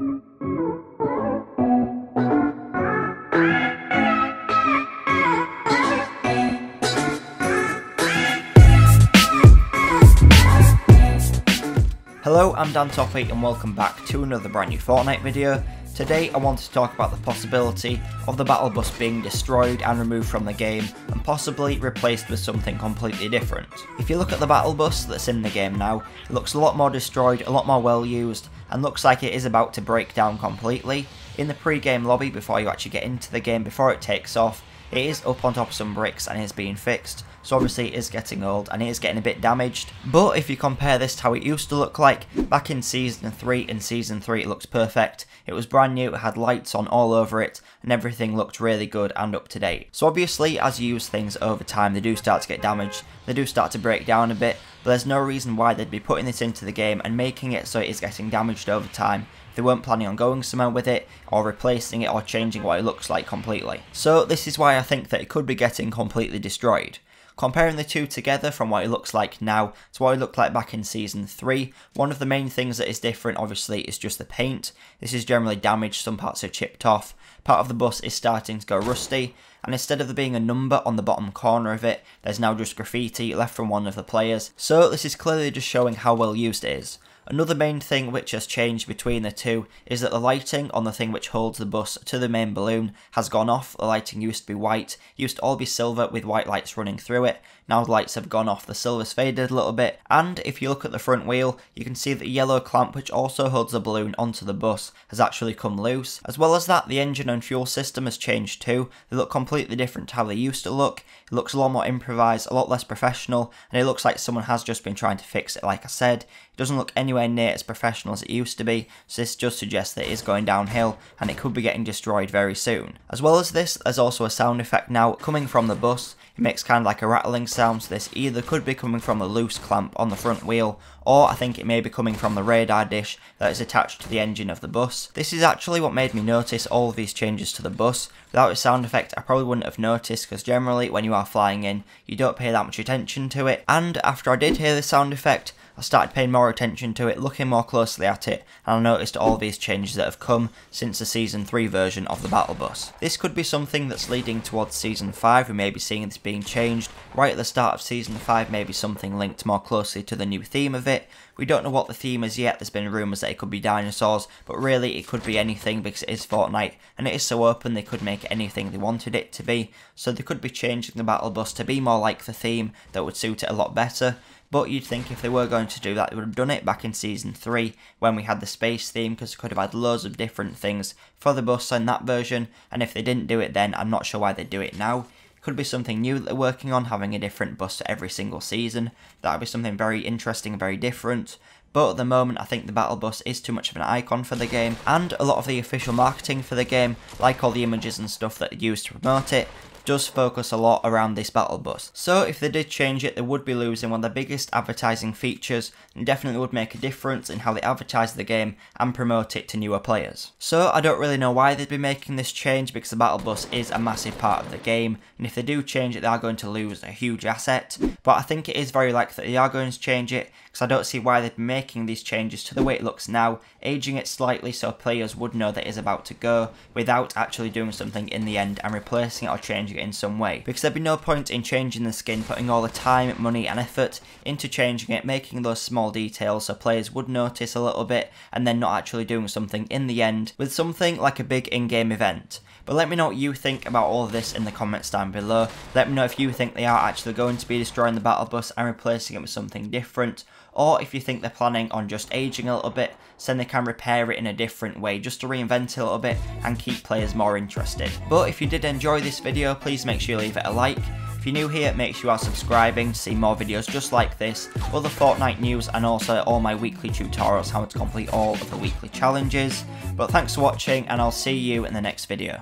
Hello, I'm Dan Toppy and welcome back to another brand new Fortnite video. Today I want to talk about the possibility of the battle bus being destroyed and removed from the game and possibly replaced with something completely different. If you look at the battle bus that's in the game now, it looks a lot more destroyed, a lot more well used, and looks like it is about to break down completely. In the pre-game lobby, before you actually get into the game, before it takes off, it is up on top of some bricks and is being fixed, so obviously it is getting old and it is getting a bit damaged. But if you compare this to how it used to look like back in Season 3, it looks perfect. It was brand new, it had lights on all over it, and everything looked really good and up to date. So obviously as you use things over time, they do start to get damaged, they do start to break down a bit, but there's no reason why they'd be putting this into the game and making it so it is getting damaged over time if they weren't planning on going somewhere with it, or replacing it, or changing what it looks like completely. So this is why I think that it could be getting completely destroyed. Comparing the two together from what it looks like now to what it looked like back in Season 3, one of the main things that is different obviously is just the paint. This is generally damaged, some parts are chipped off, part of the bus is starting to go rusty, and instead of there being a number on the bottom corner of it, there's now just graffiti left from one of the players. So this is clearly just showing how well used it is. Another main thing which has changed between the two is that the lighting on the thing which holds the bus to the main balloon has gone off. The lighting used to be white, used to all be silver with white lights running through it. Now the lights have gone off, the silver's faded a little bit, and if you look at the front wheel, you can see that the yellow clamp which also holds the balloon onto the bus has actually come loose. As well as that, the engine and fuel system has changed too. They look completely different to how they used to look. It looks a lot more improvised, a lot less professional, and it looks like someone has just been trying to fix it like I said. It doesn't look anywhere near as professional as it used to be, so this just suggests that it is going downhill and it could be getting destroyed very soon. As well as this, there's also a sound effect now coming from the bus. It makes kind of like a rattling sound, so this either could be coming from the loose clamp on the front wheel, or I think it may be coming from the radar dish that is attached to the engine of the bus. This is actually what made me notice all of these changes to the bus. Without a sound effect I probably wouldn't have noticed, because generally when you are flying in you don't pay that much attention to it, and after I did hear the sound effect I started paying more attention to it, looking more closely at it, and I noticed all these changes that have come since the Season 3 version of the battle bus. This could be something that's leading towards Season 5, we may be seeing this being changed right at the start of Season 5, maybe something linked more closely to the new theme of it. We don't know what the theme is yet, there's been rumours that it could be dinosaurs, but really it could be anything because it is Fortnite, and it is so open they could make anything they wanted it to be, so they could be changing the battle bus to be more like the theme that would suit it a lot better. But you'd think if they were going to do that, they would have done it back in Season 3 when we had the space theme, because they could have had loads of different things for the bus in that version, and if they didn't do it then, I'm not sure why they'd do it now. It could be something new that they're working on, having a different bus for every single season. That would be something very interesting and very different. But at the moment I think the battle bus is too much of an icon for the game, and a lot of the official marketing for the game, like all the images and stuff that they use to promote it, does focus a lot around this battle bus. So if they did change it, they would be losing one of the biggest advertising features, and definitely would make a difference in how they advertise the game and promote it to newer players. So I don't really know why they'd be making this change, because the battle bus is a massive part of the game, and if they do change it they are going to lose a huge asset. But I think it is very likely that they are going to change it, because I don't see why they'd be making these changes to the way it looks now, aging it slightly so players would know that it is about to go, without actually doing something in the end and replacing it or changing it in some way. Because there'd be no point in changing the skin, putting all the time, money and effort into changing it, making those small details so players would notice a little bit, and then not actually doing something in the end with something like a big in-game event. But let me know what you think about all of this in the comments down below. Let me know if you think they are actually going to be destroying the battle bus and replacing it with something different, or if you think they're planning on just aging a little bit so then they can repair it in a different way, just to reinvent it a little bit and keep players more interested. But if you did enjoy this video, please make sure you leave it a like. If you're new here, make sure you are subscribing to see more videos just like this, other Fortnite news, and also all my weekly tutorials how to complete all of the weekly challenges. But thanks for watching, and I'll see you in the next video.